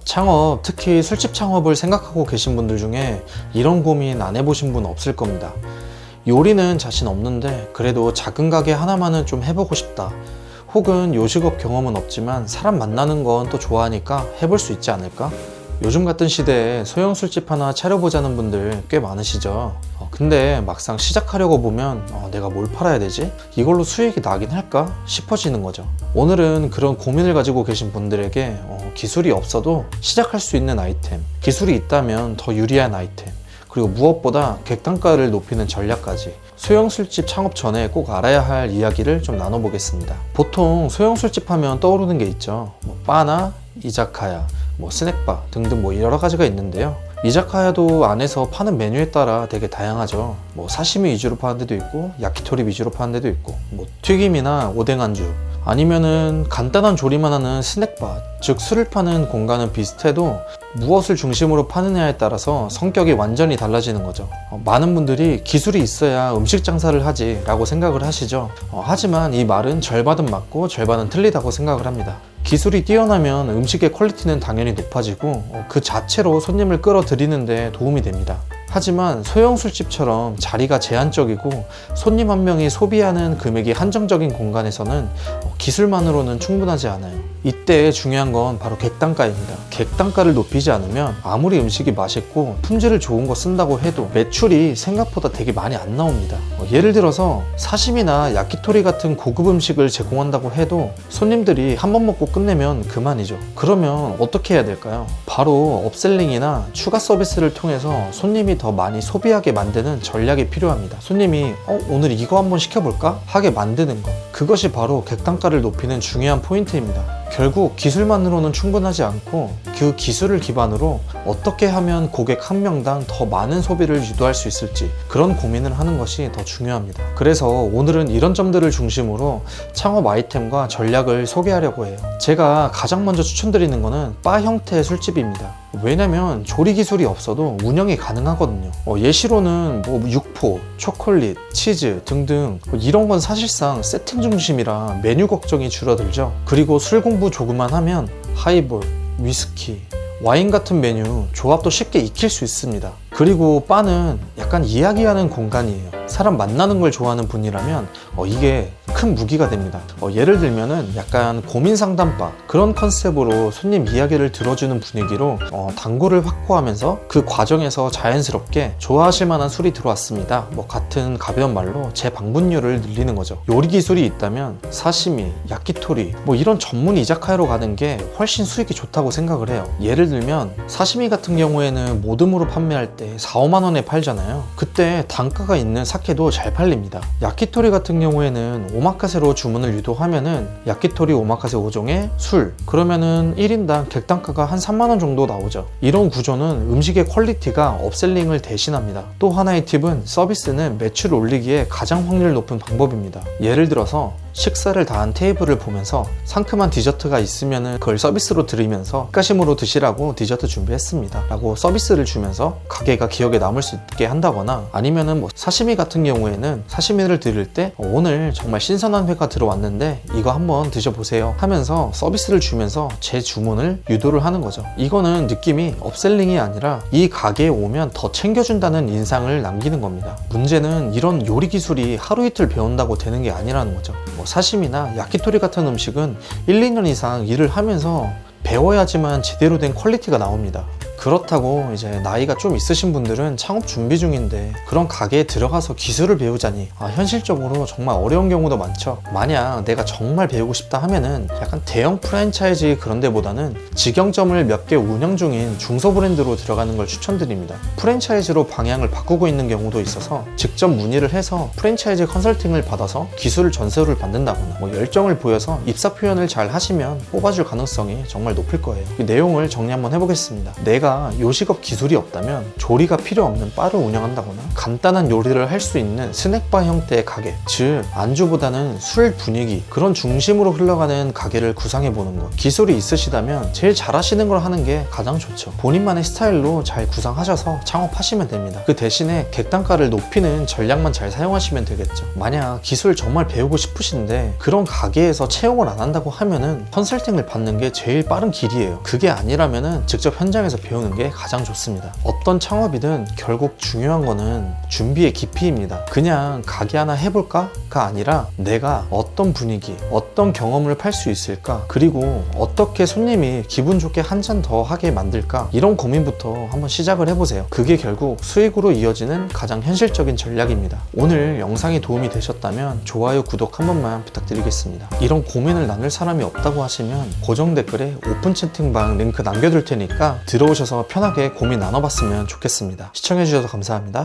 창업, 특히 술집 창업을 생각하고 계신 분들 중에 이런 고민 안 해보신 분 없을 겁니다. 요리는 자신 없는데 그래도 작은 가게 하나만은 좀 해보고 싶다. 혹은 요식업 경험은 없지만 사람 만나는 건 또 좋아하니까 해볼 수 있지 않을까? 요즘 같은 시대에 소형 술집 하나 차려보자는 분들 꽤 많으시죠. 근데 막상 시작하려고 보면 내가 뭘 팔아야 되지? 이걸로 수익이 나긴 할까? 싶어지는 거죠. 오늘은 그런 고민을 가지고 계신 분들에게 기술이 없어도 시작할 수 있는 아이템, 기술이 있다면 더 유리한 아이템, 그리고 무엇보다 객단가를 높이는 전략까지 소형 술집 창업 전에 꼭 알아야 할 이야기를 좀 나눠보겠습니다. 보통 소형 술집 하면 떠오르는 게 있죠. 바나 이자카야, 스낵바 등등 여러 가지가 있는데요. 이자카야도 안에서 파는 메뉴에 따라 되게 다양하죠. 사시미 위주로 파는 데도 있고 야키토리 위주로 파는 데도 있고 튀김이나 오뎅 안주, 아니면은 간단한 조리만 하는 스낵바, 즉 술을 파는 공간은 비슷해도 무엇을 중심으로 파느냐에 따라서 성격이 완전히 달라지는 거죠. 많은 분들이 기술이 있어야 음식 장사를 하지 라고 생각을 하시죠. 하지만 이 말은 절반은 맞고 절반은 틀리다고 생각을 합니다. 기술이 뛰어나면 음식의 퀄리티는 당연히 높아지고 그 자체로 손님을 끌어들이는 데 도움이 됩니다. 하지만 소형 술집처럼 자리가 제한적이고 손님 한 명이 소비하는 금액이 한정적인 공간에서는 기술만으로는 충분하지 않아요. 이때 중요한 건 바로 객단가입니다. 객단가를 높이지 않으면 아무리 음식이 맛있고 품질을 좋은 거 쓴다고 해도 매출이 생각보다 되게 많이 안 나옵니다. 예를 들어서 사시미나 야키토리 같은 고급 음식을 제공한다고 해도 손님들이 한 번 먹고 끝내면 그만이죠. 그러면 어떻게 해야 될까요? 바로 업셀링이나 추가 서비스를 통해서 손님이 더 많이 소비하게 만드는 전략이 필요합니다. 손님이 오늘 이거 한번 시켜볼까? 하게 만드는 것, 그것이 바로 객단가를 높이는 중요한 포인트입니다. 결국 기술만으로는 충분하지 않고 그 기술을 기반으로 어떻게 하면 고객 한 명당 더 많은 소비를 유도할 수 있을지 그런 고민을 하는 것이 더 중요합니다. 그래서 오늘은 이런 점들을 중심으로 창업 아이템과 전략을 소개하려고 해요. 제가 가장 먼저 추천드리는 것은 바 형태의 술집입니다. 왜냐면 조리 기술이 없어도 운영이 가능하거든요. 예시로는 육포, 초콜릿, 치즈 등등 이런 건 사실상 세팅 중심이라 메뉴 걱정이 줄어들죠. 그리고 술 공부 조금만 하면 하이볼, 위스키, 와인 같은 메뉴 조합도 쉽게 익힐 수 있습니다. 그리고 바는 약간 이야기하는 공간이에요. 사람 만나는 걸 좋아하는 분이라면 이게 큰 무기가 됩니다. 예를 들면은 약간 고민 상담바 그런 컨셉으로 손님 이야기를 들어주는 분위기로 단골을 확보하면서 그 과정에서 자연스럽게 좋아하실 만한 술이 들어왔습니다. 같은 가벼운 말로 제 방문율을 늘리는 거죠. 요리 기술이 있다면 사시미, 야키토리 이런 전문 이자카야로 가는 게 훨씬 수익이 좋다고 생각을 해요. 예를 들면 사시미 같은 경우에는 모듬으로 판매할 때 4, 5만 원에 팔잖아요. 그때 단가가 있는 사케도 잘 팔립니다. 야키토리 같은 경우에는 오마카세로 주문을 유도하면은 야키토리 오마카세 5종에 술, 그러면은 1인당 객단가가 한 3만 원 정도 나오죠. 이런 구조는 음식의 퀄리티가 업셀링을 대신합니다. 또 하나의 팁은 서비스는 매출을 올리기에 가장 확률 높은 방법입니다. 예를 들어서 식사를 다 한 테이블을 보면서 상큼한 디저트가 있으면은 그걸 서비스로 드리면서 가심으로 드시라고 디저트 준비했습니다 라고 서비스를 주면서 가게가 기억에 남을 수 있게 한다거나, 아니면은 사시미 같은 경우에는 사시미를 드릴 때 오늘 정말 신선한 회가 들어왔는데 이거 한번 드셔보세요 하면서 서비스를 주면서 제 주문을 유도를 하는 거죠. 이거는 느낌이 업셀링이 아니라 이 가게에 오면 더 챙겨준다는 인상을 남기는 겁니다. 문제는 이런 요리 기술이 하루 이틀 배운다고 되는 게 아니라는 거죠. 사시미나 야키토리 같은 음식은 1, 2년 이상 일을 하면서 배워야지만 제대로 된 퀄리티가 나옵니다. 그렇다고 이제 나이가 좀 있으신 분들은 창업 준비 중인데 그런 가게에 들어가서 기술을 배우자니 현실적으로 정말 어려운 경우도 많죠. 만약 내가 정말 배우고 싶다 하면은 약간 대형 프랜차이즈 그런 데보다는 직영점을 몇 개 운영 중인 중소 브랜드로 들어가는 걸 추천드립니다. 프랜차이즈로 방향을 바꾸고 있는 경우도 있어서 직접 문의를 해서 프랜차이즈 컨설팅을 받아서 기술을 전수를 받는다거나 열정을 보여서 입사 표현을 잘 하시면 뽑아줄 가능성이 정말 높을 거예요. 이 내용을 정리 한번 해보겠습니다. 내가 내가 요식업 기술이 없다면 조리가 필요 없는 바를 운영한다거나 간단한 요리를 할 수 있는 스낵바 형태의 가게, 즉 안주보다는 술 분위기 그런 중심으로 흘러가는 가게를 구상해보는 것. 기술이 있으시다면 제일 잘하시는 걸 하는 게 가장 좋죠. 본인만의 스타일로 잘 구상하셔서 창업하시면 됩니다. 그 대신에 객단가를 높이는 전략만 잘 사용하시면 되겠죠. 만약 기술 정말 배우고 싶으신데 그런 가게에서 채용을 안 한다고 하면은 컨설팅을 받는 게 제일 빠른 길이에요. 그게 아니라면은 직접 현장에서 배우는 게 가장 좋습니다. 어떤 창업이든 결국 중요한 거는 준비의 깊이입니다. 그냥 가게 하나 해볼까가 아니라 내가 어떤 분위기, 어떤 경험을 팔 수 있을까, 그리고 어떻게 손님이 기분 좋게 한 잔 더 하게 만들까, 이런 고민부터 한번 시작을 해보세요. 그게 결국 수익으로 이어지는 가장 현실적인 전략입니다. 오늘 영상이 도움이 되셨다면 좋아요, 구독 한 번만 부탁드리겠습니다. 이런 고민을 나눌 사람이 없다고 하시면 고정 댓글에 오픈 채팅방 링크 남겨둘 테니까 들어오셔서 편하게 고민 나눠봤으면 좋겠습니다. 시청해주셔서 감사합니다.